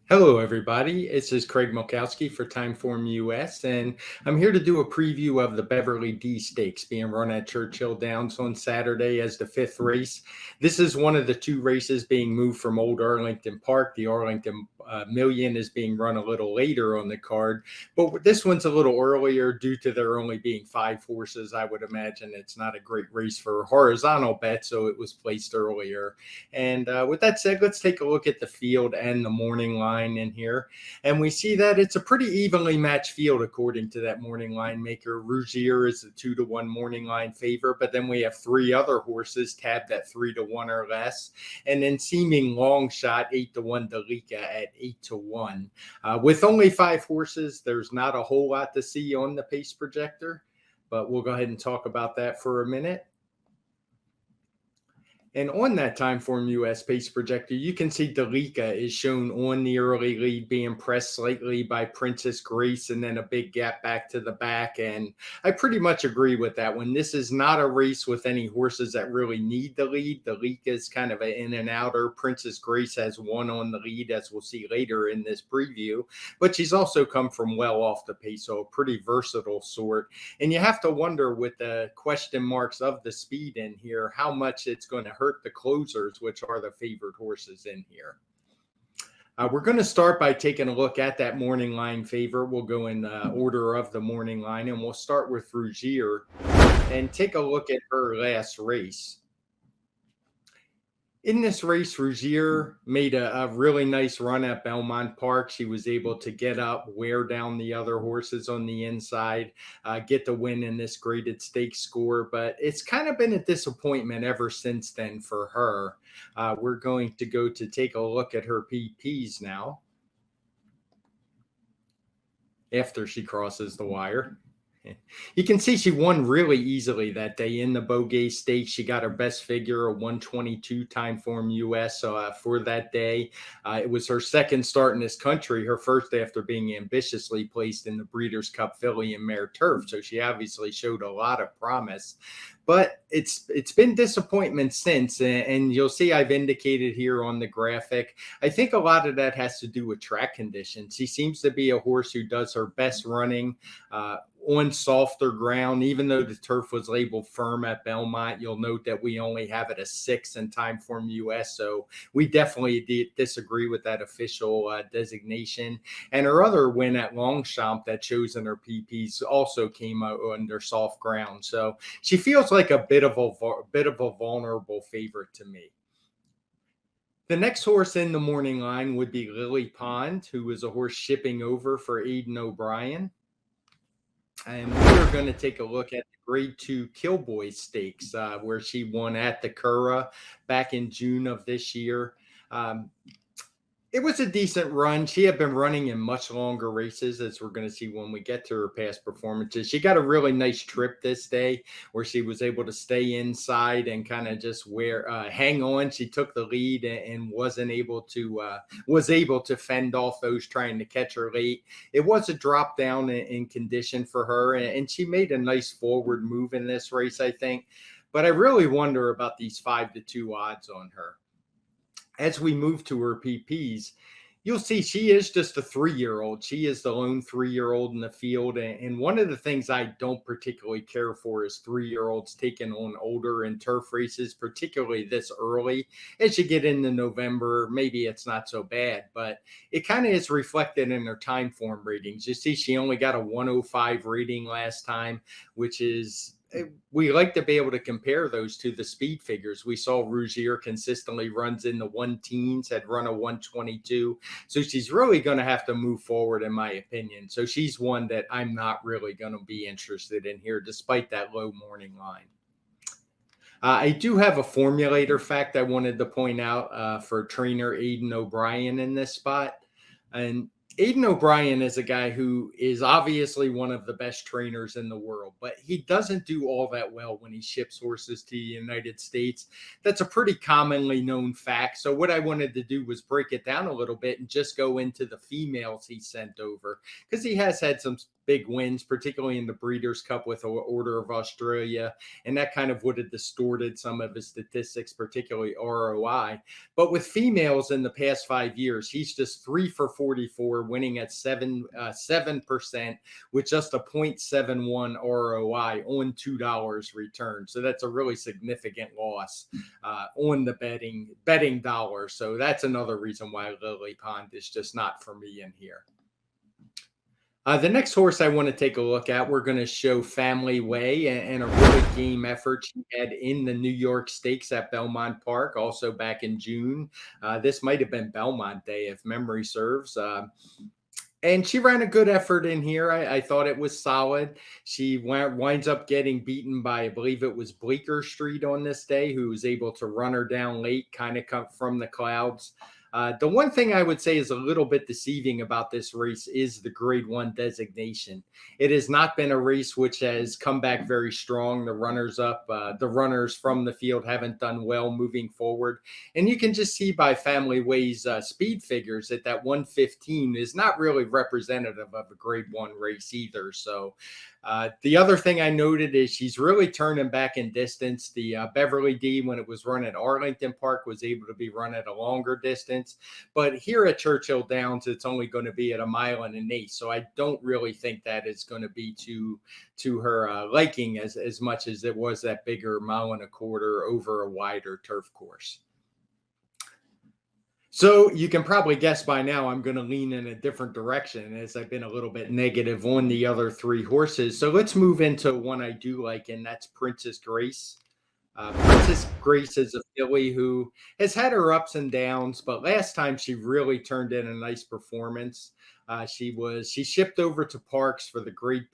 Hello, everybody. This is Craig Milkowski for Timeform US, and I'm here to do a preview of the Beverly D Stakes being run at Churchill Downs on Saturday as the fifth race. This is one of the two races being moved from Old Arlington Park. The Arlington Million is being run a little later on the card, but this one's a little earlier due to there only being 5 horses. I would imagine it's not a great race for a horizontal bet, so it was placed earlier. And with that said, let's take a look at the field and the morning line in here. And we see that it's a pretty evenly matched field according to that morning line maker. Rougir is the 2-1 morning line favorite, but then we have 3 other horses tabbed at 3-1 or less. And then seeming long shot 8-1 Deleka at 8-1. With only 5 horses, there's not a whole lot to see on the pace projector, but we'll go ahead and talk about that for a minute. And on that Timeform US pace projector, you can see Deleka is shown on the early lead, being pressed slightly by Princess Grace, and then a big gap back to the back. And I pretty much agree with that one. This is not a race with any horses that really need the lead. Deleka is kind of an in and outer. Princess Grace has one on the lead, as we'll see later in this preview, but she's also come from well off the pace, so a pretty versatile sort. And you have to wonder, with the question marks of the speed in here, how much it's going to hurt the closers, which are the favored horses in here. We're going to start by taking a look at that morning line favorite. We'll go in order of the morning line, and we'll start with Rougir and take a look at her last race. In this race, Rougir made a really nice run at Belmont Park. She was able to get up, wear down the other horses on the inside, get the win in this graded stakes score. But it's kind of been a disappointment ever since then for her. We're going to go to take a look at her PPs now after she crosses the wire. You can see she won really easily that day in the Beaugay Stakes. She got her best figure, a 122 Timeform US for that day. It was her second start in this country, her first after being ambitiously placed in the Breeders' Cup Filly and Mare Turf. So she obviously showed a lot of promise. But it's been disappointment since, and you'll see I've indicated here on the graphic. I think a lot of that has to do with track conditions. She seems to be a horse who does her best running on softer ground. Even though the turf was labeled firm at Belmont, you'll note that we only have it a 6 in Timeform US, so we definitely disagree with that official designation. And her other win at Longchamp that shows in her PPs also came out under soft ground, so she feels like a bit of a vulnerable favorite to me. The next horse in the morning line would be Lily Pond, who is a horse shipping over for Aidan O'Brien. And we're going to take a look at the Grade 2 Killboy Stakes, where she won at the Curragh back in June of this year. It was a decent run. She had been running in much longer races, as we're going to see when we get to her past performances. She got a really nice trip this day where she was able to stay inside and kind of just hang on. She took the lead and was able to fend off those trying to catch her late. It was a drop down in condition for her, and she made a nice forward move in this race, I think. But I really wonder about these 5-2 odds on her. As we move to her PPs, you'll see she is just a 3-year-old. She is the lone 3-year-old in the field. And one of the things I don't particularly care for is 3-year-olds taking on older in turf races, particularly this early. As you get into November, maybe it's not so bad, but it kind of is reflected in her Timeform ratings. You see, she only got a 105 rating last time, which is, we like to be able to compare those to the speed figures. We saw Rougir consistently runs in the 1-teens, had run a 122. So she's really going to have to move forward, in my opinion. So she's one that I'm not really going to be interested in here, despite that low morning line. I do have a formulator fact I wanted to point out for trainer Aidan O'Brien in this spot. And Aiden O'Brien is a guy who is obviously one of the best trainers in the world, but he doesn't do all that well when he ships horses to the United States. That's a pretty commonly known fact. So, what I wanted to do was break it down a little bit and just go into the females he sent over because he has had some big wins, particularly in the Breeders' Cup with Order of Australia. And that kind of would have distorted some of his statistics, particularly ROI. But with females in the past 5 years, he's just 3 for 44, winning at 7% with just a 0.71 ROI on $2 return. So that's a really significant loss on the betting dollar. So that's another reason why Lily Pond is just not for me in here. The next horse I want to take a look at, we're going to show Family Way and a really game effort she had in the New York Stakes at Belmont Park, also back in June. This might have been Belmont Day, if memory serves. And she ran a good effort in here. I thought it was solid. She winds up getting beaten by, I believe it was Bleecker Street on this day, who was able to run her down late, kind of come from the clouds. The one thing I would say is a little bit deceiving about this race is the Grade 1 designation. It has not been a race which has come back very strong. The runners from the field haven't done well moving forward. And you can just see by Family Way's speed figures that 115 is not really representative of a Grade 1 race either. So the other thing I noted is she's really turning back in distance. The Beverly D, when it was run at Arlington Park, was able to be run at a longer distance. But here at Churchill Downs, it's only going to be at 1.125 miles. So I don't really think that is going to be to her liking as much as it was that bigger 1.25 miles over a wider turf course. So you can probably guess by now I'm going to lean in a different direction as I've been a little bit negative on the other three horses. So let's move into one I do like, and that's Princess Grace. Princess Grace is a filly who has had her ups and downs, but last time she really turned in a nice performance. She shipped over to Parks for the grade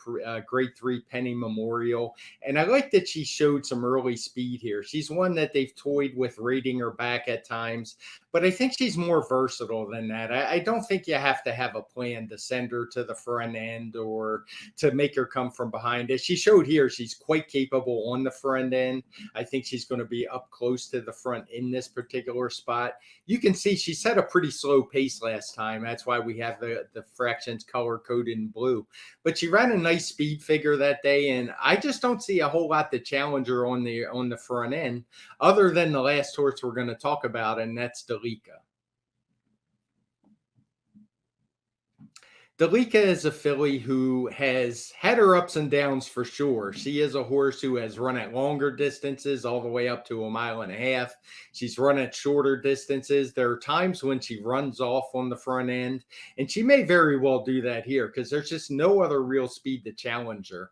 3 Penny Memorial. And I like that she showed some early speed here. She's one that they've toyed with rating her back at times, but I think she's more versatile than that. I don't think you have to have a plan to send her to the front end or to make her come from behind. As she showed here, she's quite capable on the front end. I think she's going to be up close to the front in this particular spot. You can see she set a pretty slow pace last time. That's why we have the fractions color coded in blue. But she ran a nice speed figure that day, and I just don't see a whole lot to challenge her on the front end, other than the last horse we're going to talk about, and that's Deleka. Deleka is a filly who has had her ups and downs for sure. She is a horse who has run at longer distances, all the way up to 1.5 miles. She's run at shorter distances. There are times when she runs off on the front end, and she may very well do that here because there's just no other real speed to challenge her.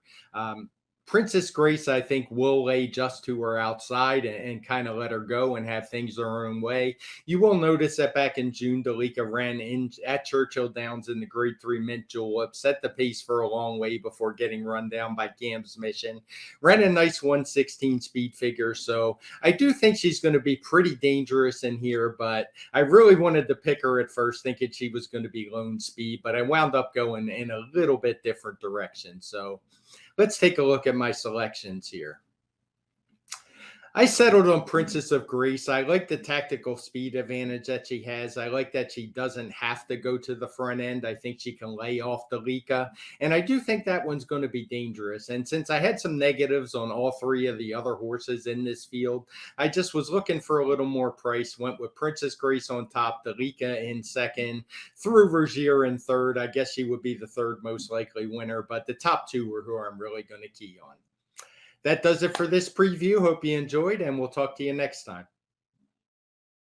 Princess Grace, I think, will lay just to her outside and kind of let her go and have things her own way. You will notice that back in June, Deleka ran in at Churchill Downs in the Grade 3 Mint Julep, set the pace for a long way before getting run down by Cam's Mission. Ran a nice 116 speed figure. So I do think she's going to be pretty dangerous in here, but I really wanted to pick her at first, thinking she was going to be lone speed, but I wound up going in a little bit different direction. So let's take a look at my selections here. I settled on Princess of Grace. I like the tactical speed advantage that she has. I like that she doesn't have to go to the front end. I think she can lay off Deleka. And I do think that one's going to be dangerous. And since I had some negatives on all three of the other horses in this field, I just was looking for a little more price. Went with Princess Grace on top, Deleka in second, threw Rougir in third. I guess she would be the third most likely winner, but the top two are who I'm really going to key on. That does it for this preview. Hope you enjoyed, and we'll talk to you next time.